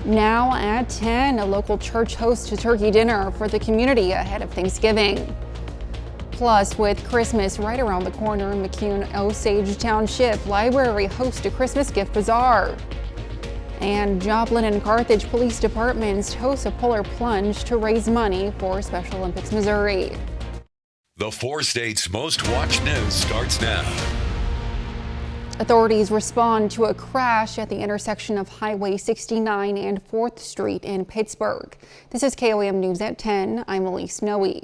Now at 10, a local church hosts a turkey dinner for the community ahead of Thanksgiving. Plus, with Christmas right around the corner, McCune Osage Township Library hosts a Christmas gift bazaar. And Joplin and Carthage Police Departments host a polar plunge to raise money for Special Olympics Missouri. The 4 states' most watched news starts now. Authorities respond to a crash at the intersection of Highway 69 and 4th Street in Pittsburgh. This is KOAM News at 10. I'm Elise Snowy.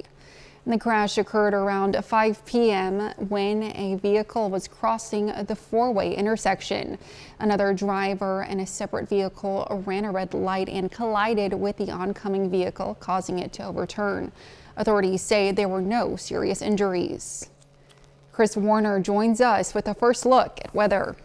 The crash occurred around 5 p.m. when a vehicle was crossing the 4-way intersection. Another driver and a separate vehicle ran a red light and collided with the oncoming vehicle, causing it to overturn. Authorities say there were no serious injuries. Chris Warner joins us with a first look at weather.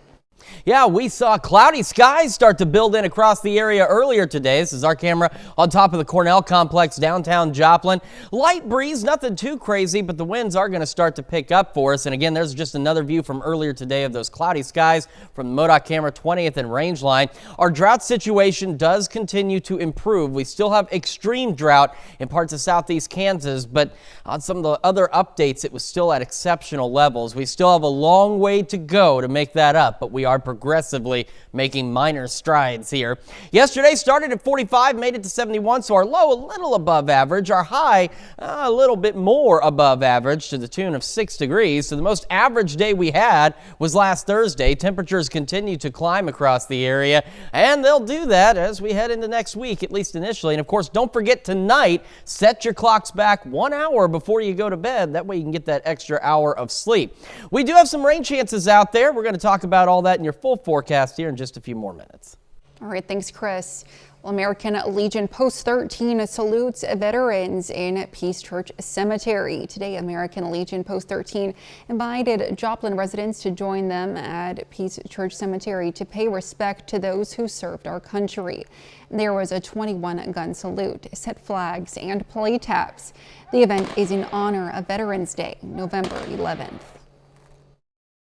Yeah, we saw cloudy skies start to build in across the area earlier today. This is our camera on top of the Cornell complex, downtown Joplin. Light breeze, nothing too crazy, but the winds are going to start to pick up for us. And again, there's just another view from earlier today of those cloudy skies from the MoDOT camera 20th and range line. Our drought situation does continue to improve. We still have extreme drought in parts of southeast Kansas, but on some of the other updates, it was still at exceptional levels. We still have a long way to go to make that up, but we are progressively making minor strides here. Yesterday started at 45, made it to 71, so our low a little above average, our high a little bit more above average to the tune of 6 degrees. So the most average day we had was last Thursday. Temperatures continue to climb across the area, and they'll do that as we head into next week, at least initially. And of course, don't forget tonight, set your clocks back 1 hour before you go to bed. That way you can get that extra hour of sleep. We do have some rain chances out there. We're going to talk about all that in your full forecast here in just a few more minutes. All right, thanks, Chris. Well, American Legion Post 13 salutes veterans in Peace Church Cemetery. Today, American Legion Post 13 invited Joplin residents to join them at Peace Church Cemetery to pay respect to those who served our country. There was a 21-gun salute, set flags, and play taps. The event is in honor of Veterans Day, November 11th.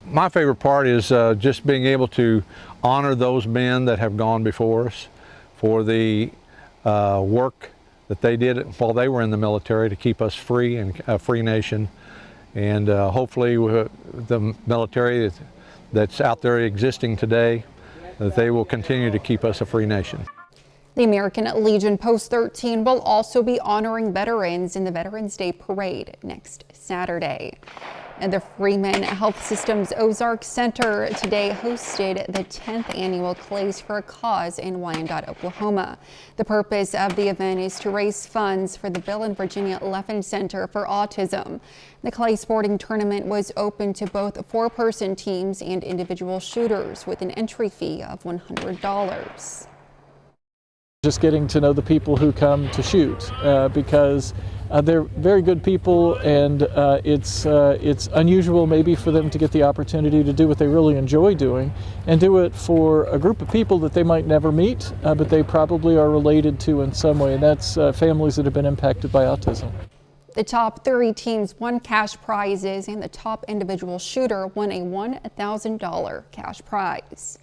My favorite part is just being able to honor those men that have gone before us for the work that they did while they were in the military to keep us free and a free nation. And hopefully the military that's out there existing today, that they will continue to keep us a free nation. The American Legion Post 13 will also be honoring veterans in the Veterans Day Parade next Saturday. And the Freeman Health System's Ozark Center today hosted the 10th annual Clays for a Cause in Wyandotte, Oklahoma. The purpose of the event is to raise funds for the Bill and Virginia Leffen Center for Autism. The clay sporting tournament was open to both 4-person teams and individual shooters with an entry fee of $100. Just getting to know the people who come to shoot because they're very good people, and it's unusual maybe for them to get the opportunity to do what they really enjoy doing and do it for a group of people that they might never meet, but they probably are related to in some way, and that's families that have been impacted by autism. The top 3 teams won cash prizes, and the top individual shooter won a $1,000 cash prize.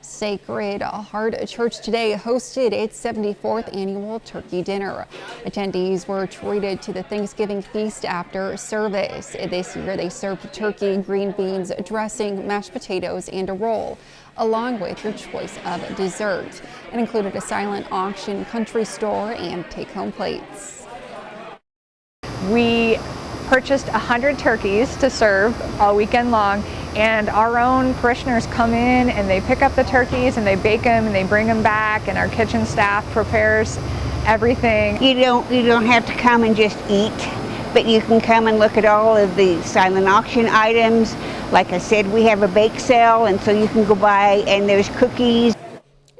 Sacred Heart Church today hosted its 74th annual turkey dinner. Attendees were treated to the Thanksgiving feast after service. This year they served turkey, green beans, dressing, mashed potatoes, and a roll, along with your choice of dessert. It included a silent auction, country store, and take-home plates. We purchased 100 turkeys to serve all weekend long, and our own parishioners come in and they pick up the turkeys and they bake them and they bring them back, and our kitchen staff prepares everything. You don't have to come and just eat, but you can come and look at all of the silent auction items. Like I said, we have a bake sale, and so you can go by and there's cookies.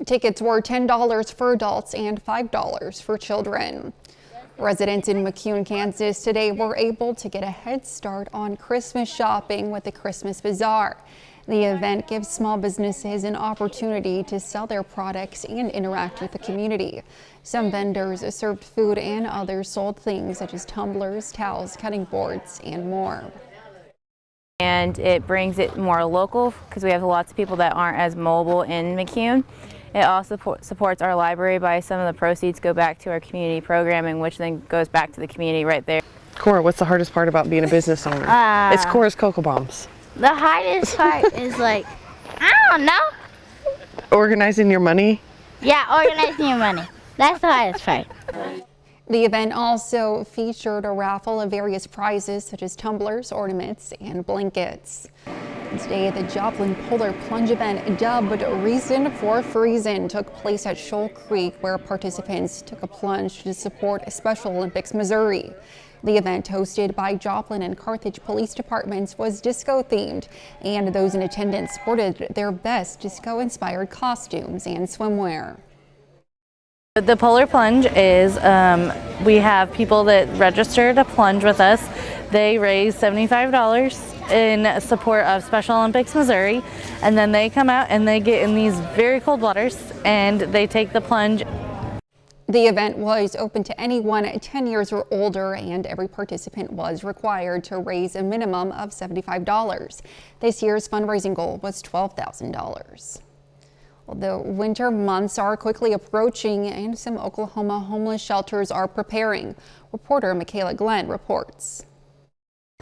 Tickets were $10 for adults and $5 for children. Residents in McCune, Kansas today were able to get a head start on Christmas shopping with the Christmas Bazaar. The event gives small businesses an opportunity to sell their products and interact with the community. Some vendors served food and others sold things such as tumblers, towels, cutting boards, and more. and it brings it more local because we have lots of people that aren't as mobile in McCune. It also supports our library by some of the proceeds go back to our community programming, which then goes back to the community right there. Cora, what's the hardest part about being a business owner? It's Cora's Cocoa Bombs. The hardest part is like, I don't know. Organizing your money? Yeah, organizing your money. That's the hardest part. The event also featured a raffle of various prizes such as tumblers, ornaments, and blankets. Today, the Joplin Polar Plunge event, dubbed Reason for Freezin', took place at Shoal Creek, where participants took a plunge to support Special Olympics Missouri. The event, hosted by Joplin and Carthage Police Departments, was disco-themed, and those in attendance sported their best disco-inspired costumes and swimwear. The Polar Plunge is, we have people that register to plunge with us. They raise $75 in support of Special Olympics Missouri, and then they come out and they get in these very cold waters and they take the plunge. The event was open to anyone 10 years or older, and every participant was required to raise a minimum of $75. This year's fundraising goal was $12,000. The winter months are quickly approaching, and some Oklahoma homeless shelters are preparing. Reporter Michaela Glenn reports.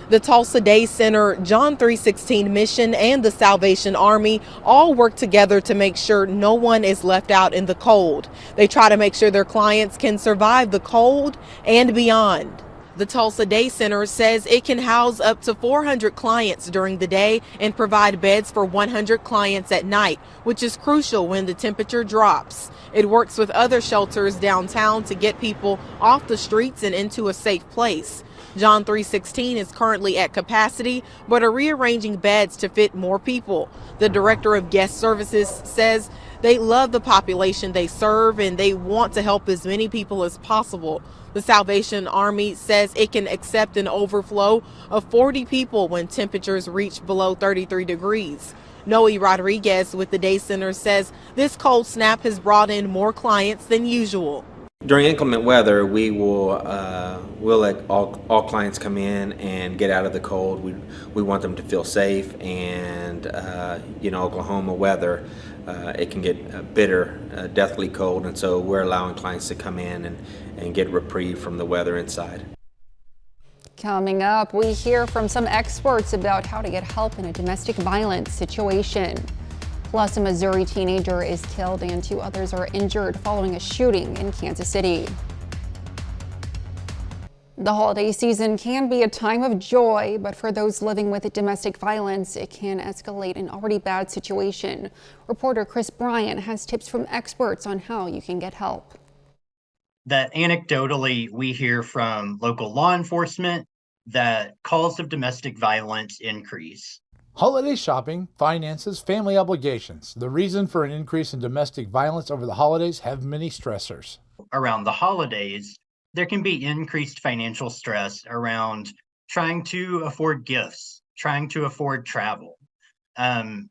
The Tulsa Day Center, John 3:16 Mission, and the Salvation Army all work together to make sure no one is left out in the cold. They try to make sure their clients can survive the cold and beyond. The Tulsa Day Center says it can house up to 400 clients during the day and provide beds for 100 clients at night, which is crucial when the temperature drops. It works with other shelters downtown to get people off the streets and into a safe place. John 3:16 is currently at capacity, but are rearranging beds to fit more people. The director of guest services says they love the population they serve and they want to help as many people as possible. The Salvation Army says it can accept an overflow of 40 people when temperatures reach below 33 degrees. Noe Rodriguez with the Day Center says this cold snap has brought in more clients than usual. During inclement weather, we will we'll let all clients come in and get out of the cold. We want them to feel safe, and Oklahoma weather, it can get bitter, deathly cold, and so we're allowing clients to come in and get reprieve from the weather inside. Coming up, we hear from some experts about how to get help in a domestic violence situation. Plus, a Missouri teenager is killed and 2 others are injured following a shooting in Kansas City. The holiday season can be a time of joy, but for those living with domestic violence, it can escalate an already bad situation. Reporter Chris Bryant has tips from experts on how you can get help. That anecdotally, we hear from local law enforcement that calls of domestic violence increase. Holiday shopping, finances, family obligations. The reason for an increase in domestic violence over the holidays have many stressors. Around the holidays, there can be increased financial stress around trying to afford gifts, trying to afford travel.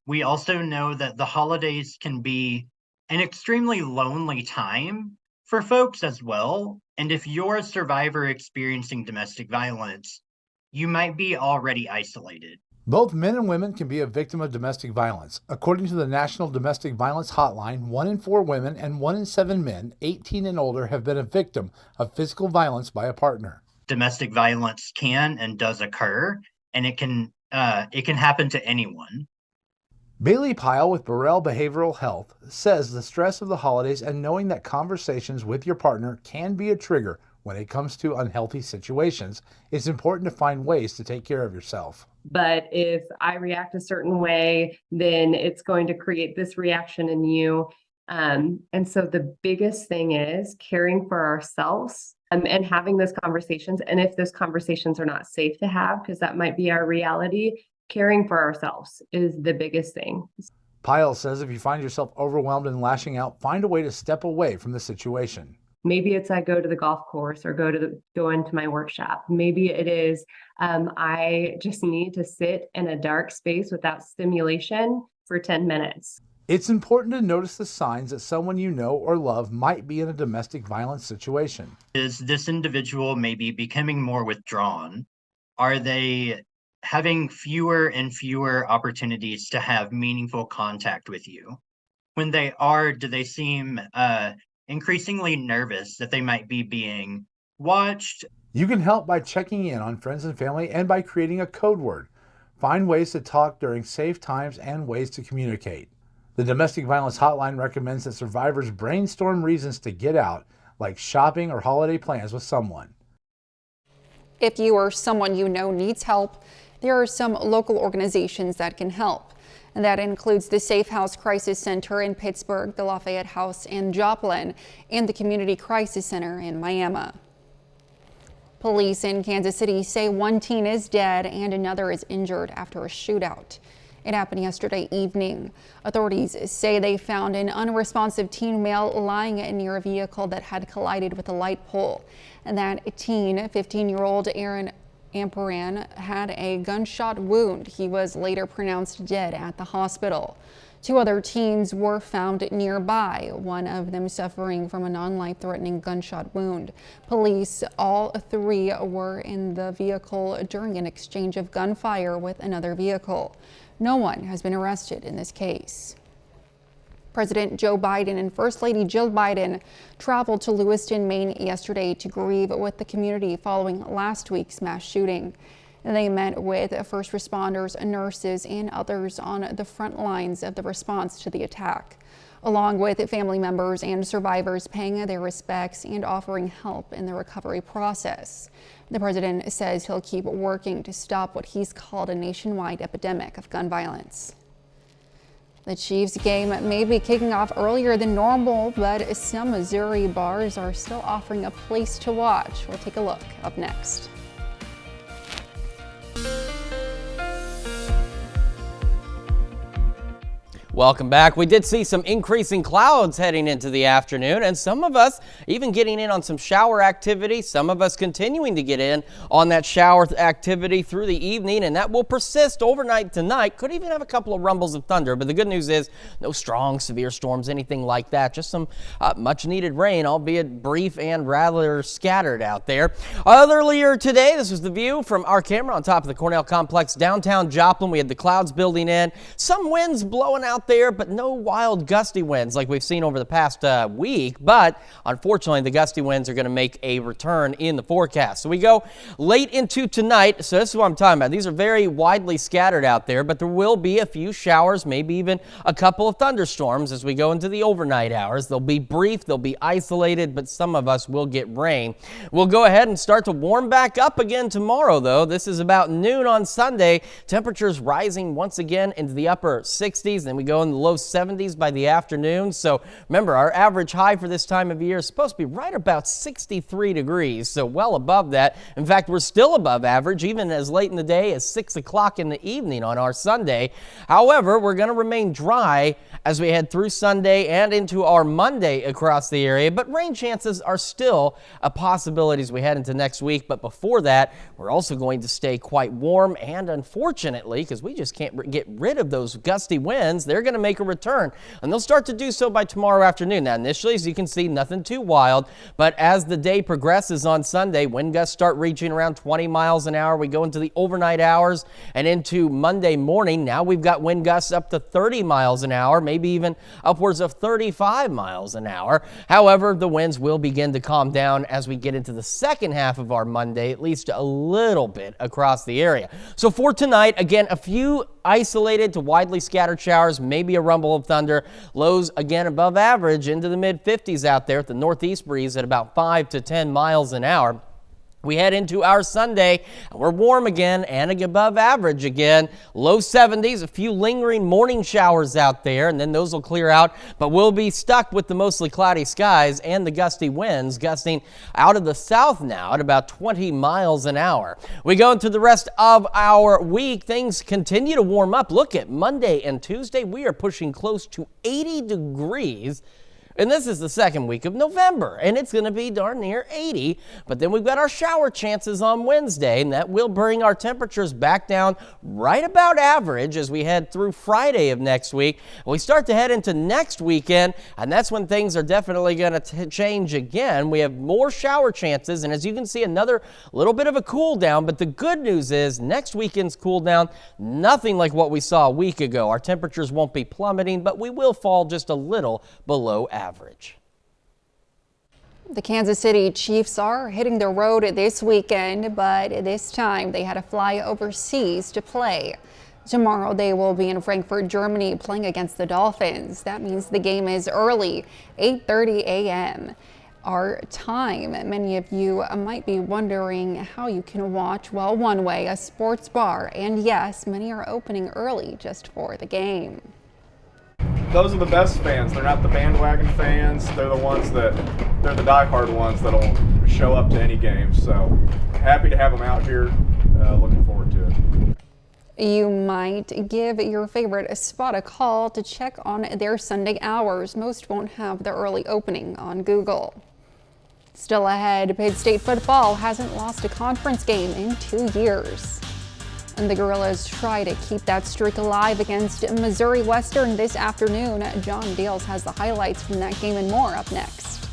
We also know that the holidays can be an extremely lonely time for folks as well. And if you're a survivor experiencing domestic violence, you might be already isolated. Both men and women can be a victim of domestic violence. According to the National Domestic Violence Hotline, 1 in 4 women and 1 in 7 men, 18 and older, have been a victim of physical violence by a partner. Domestic violence can and does occur, and it can happen to anyone. Bailey Pyle with Burrell Behavioral Health says the stress of the holidays and knowing that conversations with your partner can be a trigger when it comes to unhealthy situations, it's important to find ways to take care of yourself. But if I react a certain way, then it's going to create this reaction in you. And so the biggest thing is caring for ourselves and having those conversations. And if those conversations are not safe to have, because that might be our reality, caring for ourselves is the biggest thing. Pyle says if you find yourself overwhelmed and lashing out, find a way to step away from the situation. Maybe it's I go to the golf course or go into my workshop. Maybe it is I just need to sit in a dark space without stimulation for 10 minutes. It's important to notice the signs that someone you know or love might be in a domestic violence situation. Is this individual maybe becoming more withdrawn? Are they having fewer and fewer opportunities to have meaningful contact with you. When they are, do they seem increasingly nervous that they might be being watched? You can help by checking in on friends and family and by creating a code word. Find ways to talk during safe times and ways to communicate. The Domestic Violence Hotline recommends that survivors brainstorm reasons to get out, like shopping or holiday plans with someone. If you or someone you know needs help, there are some local organizations that can help. And that includes the Safe House Crisis Center in Pittsburgh, the Lafayette House in Joplin, and the Community Crisis Center in Miami. Police in Kansas City say one teen is dead and another is injured after a shootout. It happened yesterday evening. Authorities say they found an unresponsive teen male lying near a vehicle that had collided with a light pole. And that teen, 15-year-old Aaron Amperan, had a gunshot wound. He was later pronounced dead at the hospital. 2 other teens were found nearby, one of them suffering from a non-life-threatening gunshot wound. Police, all 3 were in the vehicle during an exchange of gunfire with another vehicle. No one has been arrested in this case. President Joe Biden and First Lady Jill Biden traveled to Lewiston, Maine yesterday to grieve with the community following last week's mass shooting. They met with first responders, nurses, and others on the front lines of the response to the attack, along with family members and survivors paying their respects and offering help in the recovery process. The president says he'll keep working to stop what he's called a nationwide epidemic of gun violence. The Chiefs game may be kicking off earlier than normal, but some Missouri bars are still offering a place to watch. We'll take a look up next. Welcome back. We did see some increasing clouds heading into the afternoon, and some of us even getting in on some shower activity, some of us continuing to get in on that shower activity through the evening, and that will persist overnight tonight. Could even have a couple of rumbles of thunder, but the good news is no strong, severe storms, anything like that. Just some much needed rain, albeit brief and rather scattered out there. Earlier today, this was the view from our camera on top of the Cornell Complex, downtown Joplin. We had the clouds building in, some winds blowing out there, but no wild gusty winds like we've seen over the past week. But unfortunately, the gusty winds are going to make a return in the forecast. So we go late into tonight. So this is what I'm talking about. These are very widely scattered out there, but there will be a few showers, maybe even a couple of thunderstorms as we go into the overnight hours. They'll be brief, they'll be isolated, but some of us will get rain. We'll go ahead and start to warm back up again tomorrow, though. This is about noon on Sunday. Temperatures rising once again into the upper 60s. Then we go in the low 70s by the afternoon. So remember, our average high for this time of year is supposed to be right about 63 degrees, so well above that. In fact, we're still above average even as late in the day as 6 o'clock in the evening on our Sunday. However, we're going to remain dry as we head through Sunday and into our Monday across the area, but rain chances are still a possibility as we head into next week. But before that, we're also going to stay quite warm, and unfortunately, because we just can't get rid of those gusty winds, they're going to make a return, and they'll start to do so by tomorrow afternoon. Now, initially, as you can see, nothing too wild, but as the day progresses on Sunday, wind gusts start reaching around 20 miles an hour. We go into the overnight hours and into Monday morning. Now we've got wind gusts up to 30 miles an hour, maybe even upwards of 35 miles an hour. However, the winds will begin to calm down as we get into the second half of our Monday, at least a little bit across the area. So for tonight, again, a few isolated to widely scattered showers, maybe a rumble of thunder. Lows again above average into the mid 50s out there with the northeast breeze at about 5 to 10 miles an hour. We head into our Sunday, and we're warm again and above average again. Low 70s, a few lingering morning showers out there, and then those will clear out. But we'll be stuck with the mostly cloudy skies and the gusty winds gusting out of the south now at about 20 miles an hour. We go into the rest of our week. Things continue to warm up. Look at Monday and Tuesday. We are pushing close to 80 degrees And this is the second week of November, and it's going to be darn near 80. But then we've got our shower chances on Wednesday, and that will bring our temperatures back down right about average as we head through Friday of next week. We start to head into next weekend, and that's when things are definitely going to change again. We have more shower chances, and as you can see, another little bit of a cool down. But the good news is next weekend's cool down, nothing like what we saw a week ago. Our temperatures won't be plummeting, but we will fall just a little below average. The Kansas City Chiefs are hitting the road this weekend, but this time they had to fly overseas to play. Tomorrow they will be in Frankfurt, Germany, playing against the Dolphins. That means the game is early, 8:30 a.m. our time. Many of you might be wondering how you can watch. Well, one way, a sports bar, and yes, many are opening early just for the game. Those are the best fans. They're not the bandwagon fans. They're the diehard ones that'll show up to any game. So happy to have them out here. Looking forward to it. You might give your favorite spot a call to check on their Sunday hours. Most won't have the early opening on Google. Still ahead, Pitt State football hasn't lost a conference game in 2 years. And the Gorillas try to keep that streak alive against Missouri Western this afternoon. John Deals has the highlights from that game and more up next.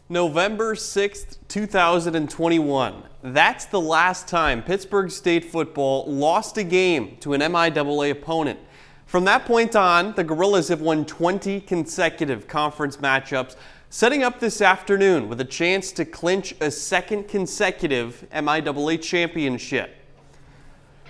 November 6th, 2021. That's the last time Pittsburgh State football lost a game to an MIAA opponent. From that point on, the Gorillas have won 20 consecutive conference matchups, setting up this afternoon with a chance to clinch a second consecutive MIAA championship.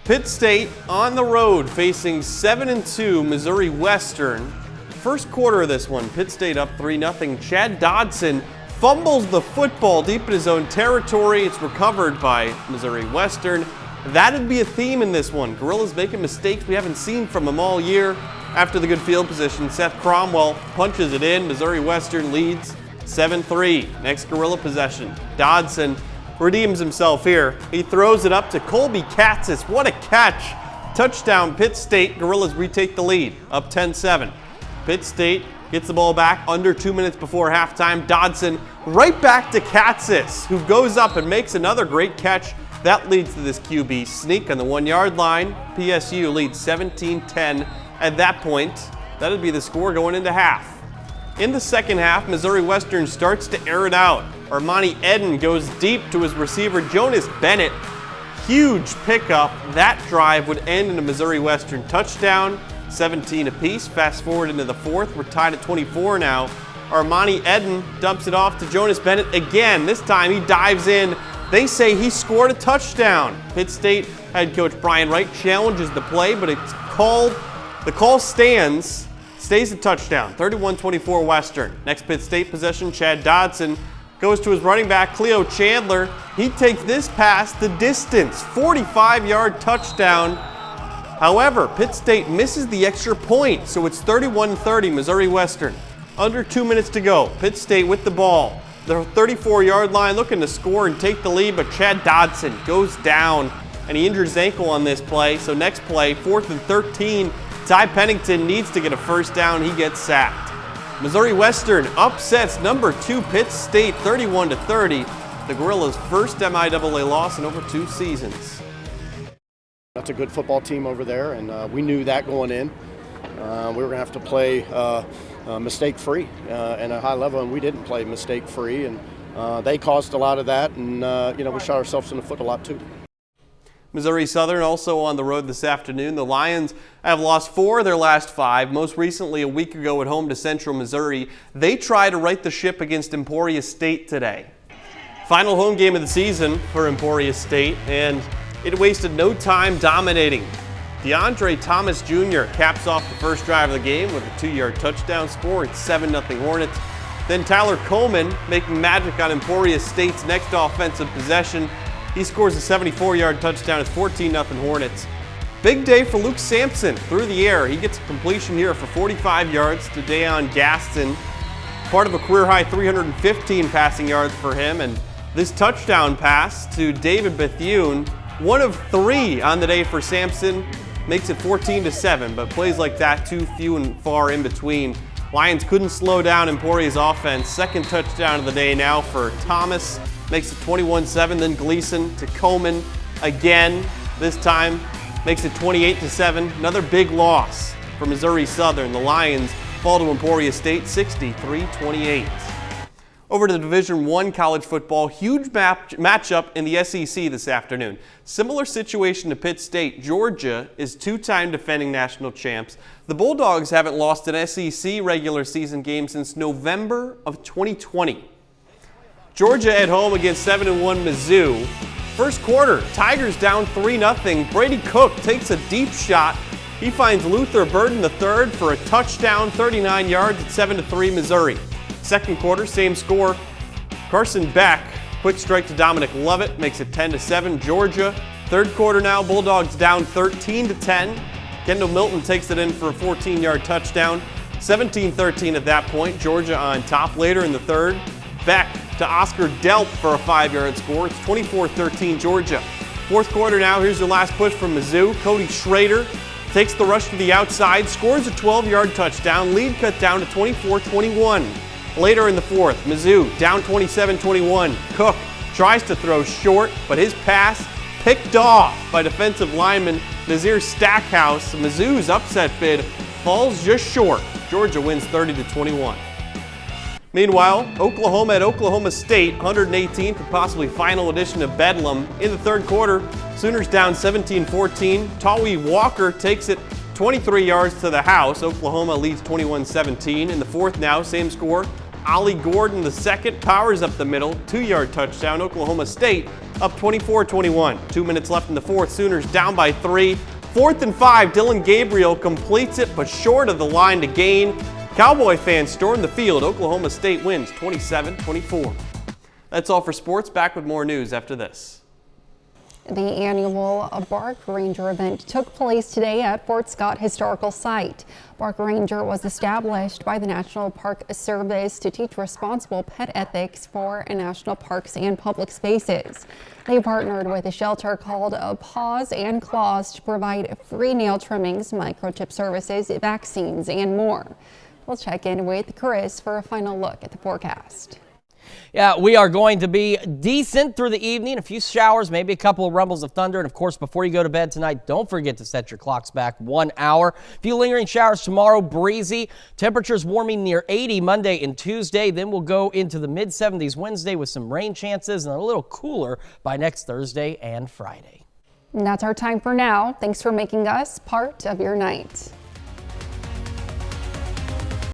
Pitt State on the road facing 7-2 Missouri Western. First quarter of this one, Pitt State up 3-0. Chad Dodson fumbles the football deep in his own territory. It's recovered by Missouri Western. That'd be a theme in this one. Gorillas making mistakes we haven't seen from them all year. After the good field position, Seth Cromwell punches it in. Missouri Western leads 7-3. Next Gorilla possession. Dodson redeems himself here. He throws it up to Colby Katzis. What a catch. Touchdown Pitt State. Gorillas retake the lead, up 10-7. Pitt State gets the ball back under 2 minutes before halftime. Dodson right back to Katzis, who goes up and makes another great catch. That leads to this QB sneak on the 1 yard line. PSU leads 17-10 at that point. That'd be the score going into half. In the second half, Missouri Western starts to air it out. Armani Eden goes deep to his receiver, Jonas Bennett. Huge pickup. That drive would end in a Missouri Western touchdown. 17 apiece. Fast forward into the fourth. We're tied at 24 now. Armani Eden dumps it off to Jonas Bennett again. This time he dives in. They say he scored a touchdown. Pitt State head coach Brian Wright challenges the play, but it's called. The call stands, stays a touchdown. 31-24 Western. Next Pitt State possession, Chad Dodson goes to his running back, Cleo Chandler. He takes this pass the distance, 45-yard touchdown. However, Pitt State misses the extra point, so it's 31-30 Missouri Western. Under 2 minutes to go. Pitt State with the ball. The 34-yard line looking to score and take the lead, but Chad Dodson goes down and he injures his ankle on this play. So next play, 4th and 13. Ty Pennington needs to get a first down. He gets sacked. Missouri Western upsets number 2 Pitt State 31-30. The Gorillas' first MIAA loss in over 2 seasons. That's a good football team over there, and we knew that going in. We were going to have to play mistake-free at a high level, and we didn't play mistake-free, and they caused a lot of that, and we shot ourselves in the foot a lot too. Missouri Southern also on the road this afternoon. The Lions have lost 4 of their last 5, most recently a week ago at home to Central Missouri. They try to right the ship against Emporia State today. Final home game of the season for Emporia State, and it wasted no time dominating. DeAndre Thomas Jr. caps off the first drive of the game with a 2-yard touchdown score. It's 7-0 Hornets. Then Tyler Coleman making magic on Emporia State's next offensive possession. He scores a 74-yard touchdown. It's 14-0 Hornets. Big day for Luke Sampson through the air. He gets a completion here for 45 yards to Dayon Gaston. Part of a career-high 315 passing yards for him, and This touchdown pass to David Bethune, one of 3 on the day for Sampson, makes it 14-7, but plays like that too few and far in between. Lions couldn't slow down Emporia's offense. Second touchdown of the day now for Thomas, makes it 21-7, then Gleason to Coleman again, this time makes it 28-7. Another big loss for Missouri Southern. The Lions fall to Emporia State 63-28. Over to Division I college football, huge matchup in the SEC this afternoon. Similar situation to Pitt State. Georgia is 2-time defending national champs. The Bulldogs haven't lost an SEC regular season game since November of 2020. Georgia at home against 7-1 Mizzou. First quarter, Tigers down 3-0. Brady Cook takes a deep shot. He finds Luther Burden III for a touchdown, 39 yards at 7-3 Missouri. Second quarter, same score. Carson Beck, quick strike to Dominic Lovett, makes it 10-7 Georgia. Third quarter now, Bulldogs down 13-10. Kendall Milton takes it in for a 14-yard touchdown. 17-13 at that point. Georgia on top later in the third. Beck to Oscar Delp for a 5-yard score. It's 24-13 Georgia. Fourth quarter now, here's the last push from Mizzou. Cody Schrader takes the rush to the outside, scores a 12-yard touchdown. Lead cut down to 24-21. Later in the fourth, Mizzou down 27-21. Cook tries to throw short, but his pass picked off by defensive lineman Nazir Stackhouse. Mizzou's upset bid falls just short. Georgia wins 30-21. Meanwhile, Oklahoma at Oklahoma State, 118th and possibly final edition of Bedlam. In the third quarter, Sooners down 17-14. Tawi Walker takes it 23 yards to the house. Oklahoma leads 21-17. In the fourth now, same score. Ollie Gordon, the second, powers up the middle, 2-yard touchdown. Oklahoma State up 24-21. 2 minutes left in the fourth. Sooners down by 3. 4th and 5, Dylan Gabriel completes it, but short of the line to gain. Cowboy fans storm the field. Oklahoma State wins 27-24. That's all for sports. Back with more news after this. The annual Bark Ranger event took place today at Fort Scott Historical Site. Bark Ranger was established by the National Park Service to teach responsible pet ethics for national parks and public spaces. They partnered with a shelter called Paws and Claws to provide free nail trimmings, microchip services, vaccines, and more. We'll check in with Chris for a final look at the forecast. Yeah, we are going to be decent through the evening. A few showers, maybe a couple of rumbles of thunder. And of course, before you go to bed tonight, don't forget to set your clocks back 1 hour. A few lingering showers tomorrow, breezy. Temperatures warming near 80 Monday and Tuesday. Then we'll go into the mid-70s Wednesday with some rain chances and a little cooler by next Thursday and Friday. And that's our time for now. Thanks for making us part of your night.